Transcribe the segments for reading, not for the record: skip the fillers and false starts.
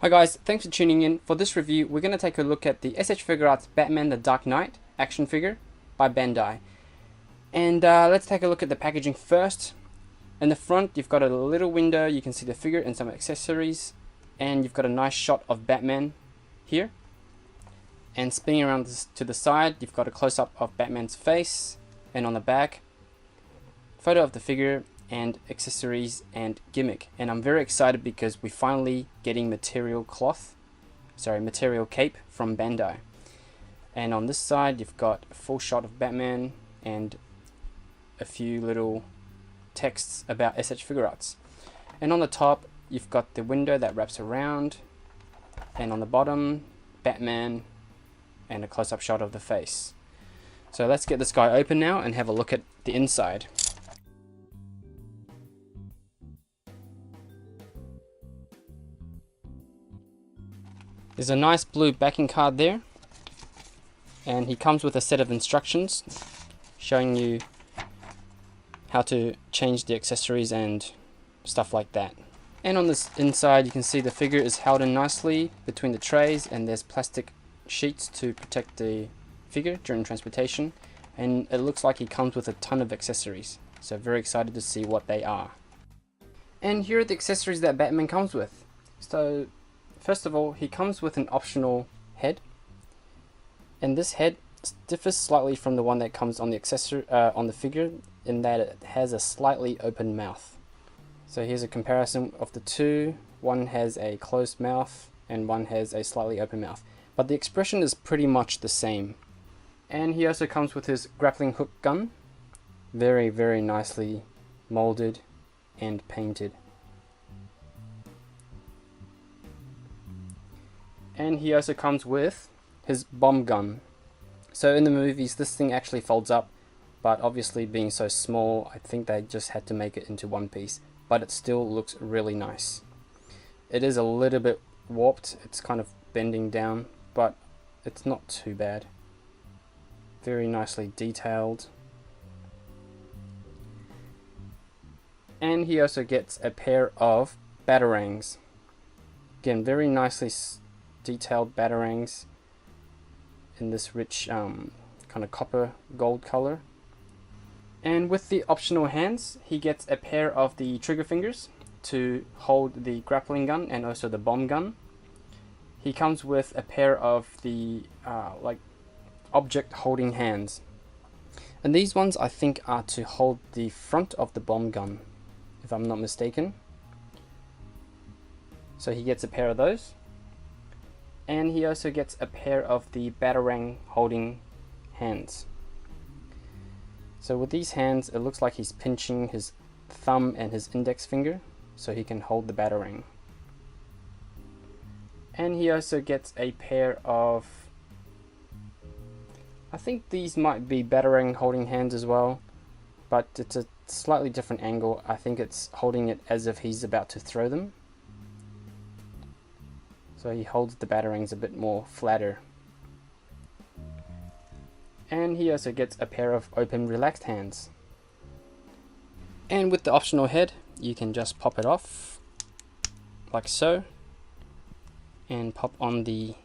Hi guys, thanks for tuning in. For this review, we're going to take a look at the S.H.Figuarts Batman the Dark Knight action figure by Bandai. And let's take a look at the packaging first. In the front, you've got a little window, you can see the figure and some accessories. And you've got a nice shot of Batman here. And spinning around to the side, you've got a close-up of Batman's face. And on the back, photo of the figure and accessories and gimmick. And I'm very excited because we're finally getting material cape from Bandai. And on this side you've got a full shot of Batman and a few little texts about S.H.Figuarts. And on the top you've got the window that wraps around, and on the bottom Batman and a close-up shot of the face. So let's get this guy open now and have a look at the inside. There's a nice blue backing card there, and he comes with a set of instructions showing you how to change the accessories and stuff like that. And on this inside you can see the figure is held in nicely between the trays, and there's plastic sheets to protect the figure during transportation, and it looks like he comes with a ton of accessories, so very excited to see what they are. And here are the accessories that Batman comes with. So first of all, he comes with an optional head, and this head differs slightly from the one that comes on the on the figure, in that it has a slightly open mouth. So here's a comparison of the two. One has a closed mouth and one has a slightly open mouth, but the expression is pretty much the same. And he also comes with his grappling hook gun, very nicely molded and painted. And he also comes with his bomb gun. So in the movies this thing actually folds up, but obviously being so small, I think they just had to make it into one piece, but it still looks really nice. It is a little bit warped, it's kind of bending down, but it's not too bad. Very nicely detailed. And he also gets a pair of Batarangs. Again, very nicely detailed Batarangs in this rich kind of copper gold color. And with the optional hands, he gets a pair of the trigger fingers to hold the grappling gun and also the bomb gun. He comes with a pair of the like object holding hands, and these ones I think are to hold the front of the bomb gun, if I'm not mistaken. So he gets a pair of those. And he also gets a pair of the Batarang Holding hands. So with these hands, it looks like he's pinching his thumb and his index finger so he can hold the Batarang. And he also gets a pair of, I think these might be Batarang Holding hands as well, but it's a slightly different angle. I think it's holding it as if he's about to throw them. So he holds the Batarangs a bit more flatter. And he also gets a pair of open relaxed hands. And with the optional head, you can just pop it off like so and pop on the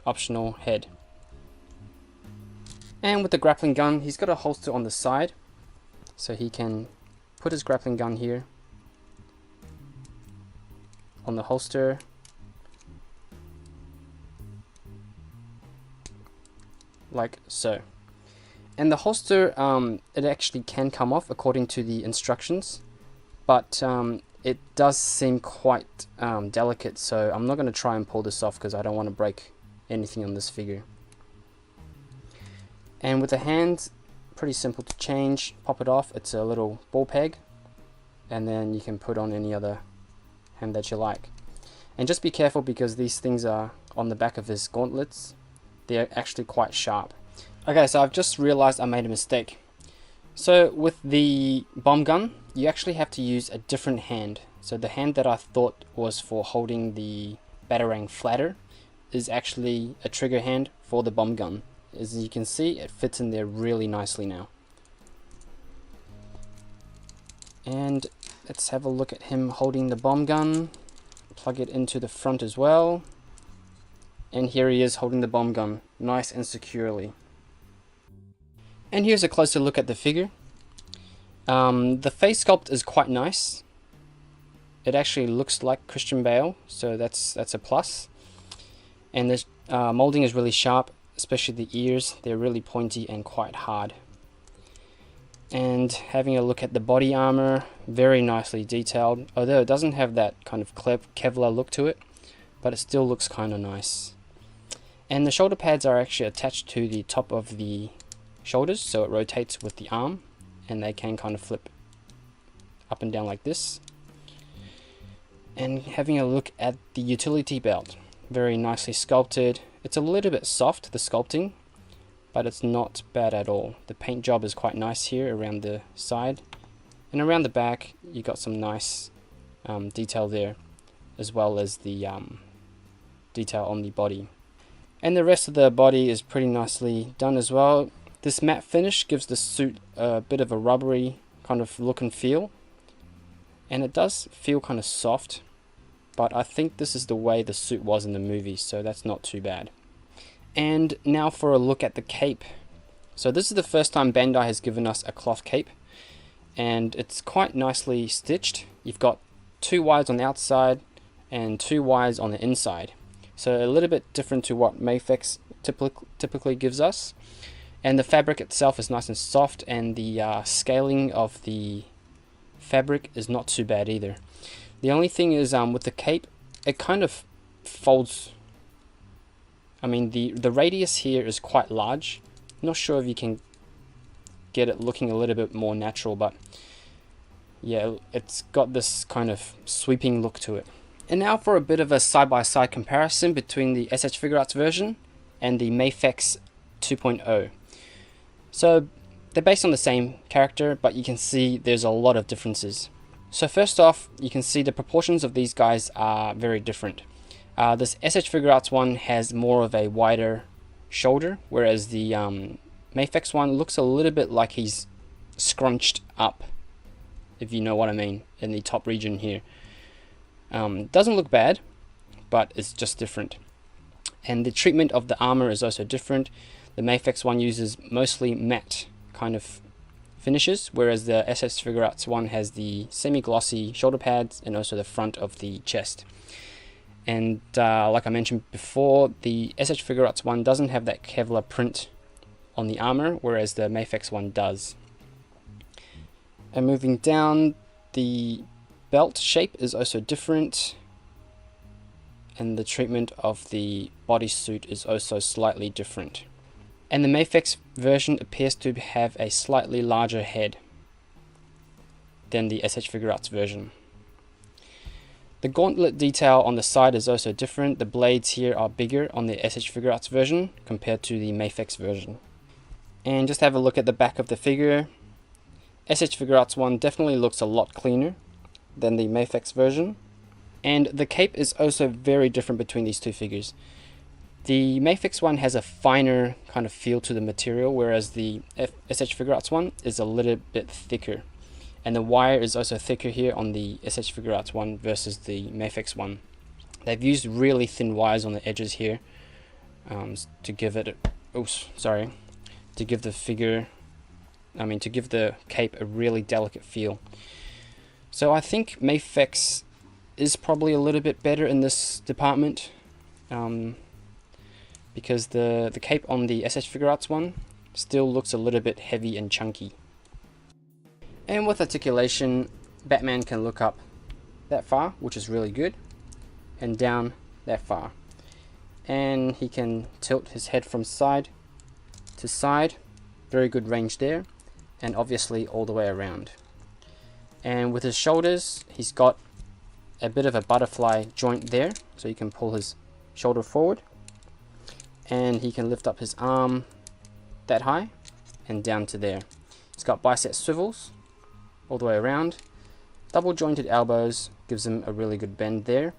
optional head. And with the grappling gun, he's got a holster on the side, so he can put his grappling gun here on the holster. Like so. And the holster, it actually can come off according to the instructions, but it does seem quite delicate, so I'm not going to try and pull this off because I don't want to break anything on this figure. And with the hands, pretty simple to change. Pop it off, it's a little ball peg, and then you can put on any other hand that you like. And just be careful because these things are on the back of his gauntlets. They're actually quite sharp. Okay, so I've just realized I made a mistake. So with the bomb gun, you actually have to use a different hand. So the hand that I thought was for holding the Batarang flatter is actually a trigger hand for the bomb gun. As you can see, it fits in there really nicely now. And let's have a look at him holding the bomb gun. plug it into the front as well. And here he is holding the bomb gun, nice and securely. And here's a closer look at the figure. The face sculpt is quite nice. It actually looks like Christian Bale, so that's a plus. And the molding is really sharp, especially the ears. They're really pointy and quite hard. And having a look at the body armor, very nicely detailed, although it doesn't have that kind of Kevlar look to it, but it still looks kind of nice. And the shoulder pads are actually attached to the top of the shoulders, so it rotates with the arm, and they can kind of flip up and down like this. And having a look at the utility belt, very nicely sculpted. It's a little bit soft, the sculpting, but it's not bad at all. The paint job is quite nice here around the side, and around the back you got some nice detail there, as well as the detail on the body. And the rest of the body is pretty nicely done as well. This matte finish gives the suit a bit of a rubbery kind of look and feel, and it does feel kind of soft, but I think this is the way the suit was in the movie, so that's not too bad. And now for a look at the cape. So this is the first time Bandai has given us a cloth cape, and it's quite nicely stitched. You've got 2 wires on the outside and 2 wires on the inside, so a little bit different to what MAFEX typically gives us. And the fabric itself is nice and soft, and the scaling of the fabric is not too bad either. The only thing is with the cape, it kind of folds. I mean, the radius here is quite large. Not sure if you can get it looking a little bit more natural, but yeah, it's got this kind of sweeping look to it. And now for a bit of a side-by-side comparison between the S.H.Figuarts version and the MAFEX 2.0. So they're based on the same character, but you can see there's a lot of differences. So first off, you can see the proportions of these guys are very different. This S.H.Figuarts one has more of a wider shoulder, whereas the MAFEX one looks a little bit like he's scrunched up, if you know what I mean, in the top region here. Doesn't look bad, but it's just different. And the treatment of the armor is also different. The MAFEX one uses mostly matte kind of finishes, whereas the S.H.Figuarts one has the semi-glossy shoulder pads and also the front of the chest. And like I mentioned before, the S.H.Figuarts one doesn't have that Kevlar print on the armor, whereas the MAFEX one does. And moving down, the belt shape is also different, and the treatment of the bodysuit is also slightly different. And the MAFEX version appears to have a slightly larger head than the S.H.Figuarts version. The gauntlet detail on the side is also different. The blades here are bigger on the S.H.Figuarts version compared to the MAFEX version. And just have a look at the back of the figure. S.H.Figuarts one definitely looks a lot cleaner than the MAFEX version. And the cape is also very different between these two figures. The MAFEX one has a finer kind of feel to the material, whereas the S.H.Figuarts one is a little bit thicker. And the wire is also thicker here on the S.H.Figuarts one versus the MAFEX one. They've used really thin wires on the edges here to give it, to give the cape a really delicate feel. So I think MAFEX is probably a little bit better in this department, because the cape on the S.H.Figuarts one still looks a little bit heavy and chunky. And with articulation, Batman can look up that far, which is really good, and down that far. And he can tilt his head from side to side, very good range there, and obviously all the way around. And with his shoulders, he's got a bit of a butterfly joint there, so you can pull his shoulder forward, and he can lift up his arm that high and down to there. He's got bicep swivels all the way around, double jointed elbows, gives him a really good bend there,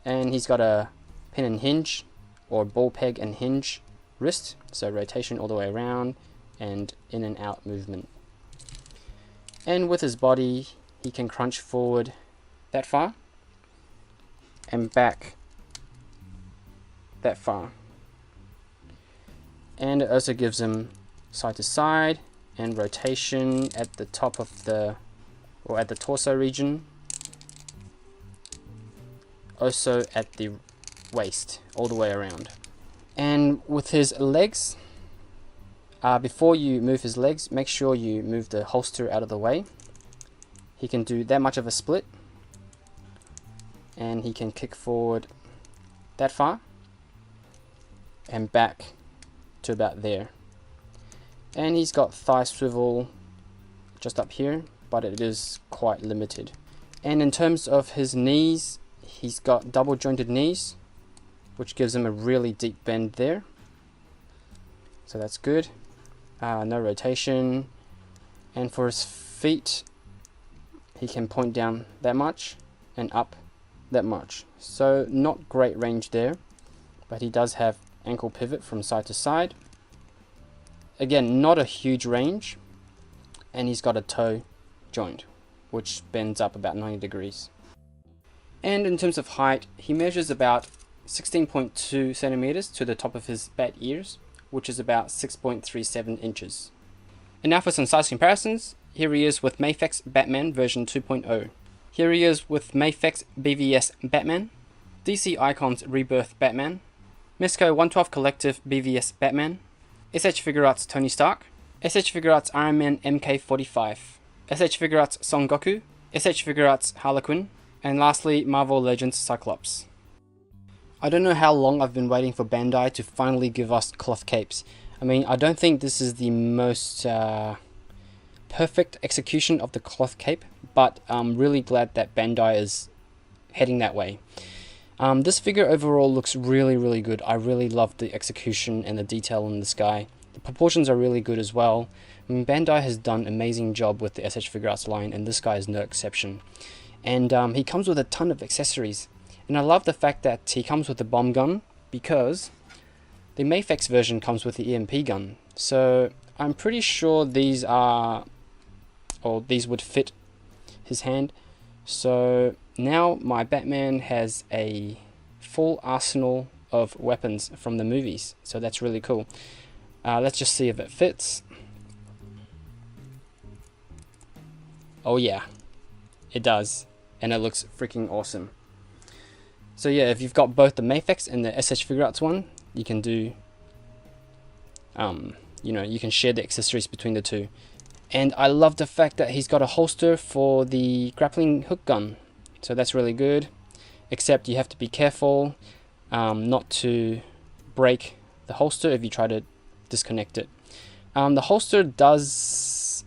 and he's got a pin and hinge or ball peg and hinge wrist, so rotation all the way around and in and out movement. And with his body, he can crunch forward that far, and back that far. And it also gives him side to side and rotation at the top of the, or at the torso region. Also at the waist, all the way around. And with his legs, before you move his legs, make sure you move the holster out of the way. He can do that much of a split, and he can kick forward that far and back to about there. And he's got thigh swivel just up here, but it is quite limited. And in terms of his knees, he's got double jointed knees, which gives him a really deep bend there, so that's good. No rotation. And for his feet, he can point down that much and up that much, so not great range there, but he does have ankle pivot from side to side. Again, not a huge range, and he's got a toe joint which bends up about 90 degrees. And in terms of height, he measures about 16.2 centimeters to the top of his bat ears, which is about 6.37 inches. And now for some size comparisons. Here he is with MAFEX Batman version 2.0. Here he is with MAFEX BVS Batman, DC Icons Rebirth Batman, Mesco 112 Collective BVS Batman, S.H.Figuarts Tony Stark, S.H.Figuarts Iron Man MK45, S.H.Figuarts Son Goku, S.H.Figuarts Harlequin, and lastly Marvel Legends Cyclops. I don't know how long I've been waiting for Bandai to finally give us cloth capes. I mean, I don't think this is the most perfect execution of the cloth cape, but I'm really glad that Bandai is heading that way. This figure overall looks really good. I really love the execution and the detail in this guy. The proportions are really good as well. I mean, Bandai has done an amazing job with the S.H.Figuarts line, and this guy is no exception. And he comes with a ton of accessories. And I love the fact that he comes with the bomb gun, because the MAFEX version comes with the EMP gun. So I'm pretty sure these are, or these would fit his hand. So now my Batman has a full arsenal of weapons from the movies. So that's really cool. Let's just see if it fits. Oh yeah, it does. And it looks freaking awesome. So yeah, if you've got both the MAFEX and the S.H.Figuarts one, you can do, you know, you can share the accessories between the two. And I love the fact that he's got a holster for the grappling hook gun. So that's really good. Except you have to be careful not to break the holster if you try to disconnect it. The holster doesn't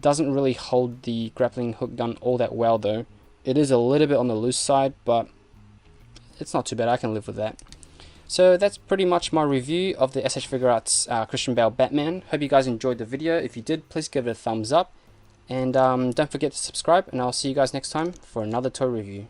really hold the grappling hook gun all that well though. It is a little bit on the loose side, but it's not too bad. I can live with that. So that's pretty much my review of the S.H.Figuarts Christian Bale Batman. Hope you guys enjoyed the video. If you did, please give it a thumbs up. And don't forget to subscribe, and I'll see you guys next time for another toy review.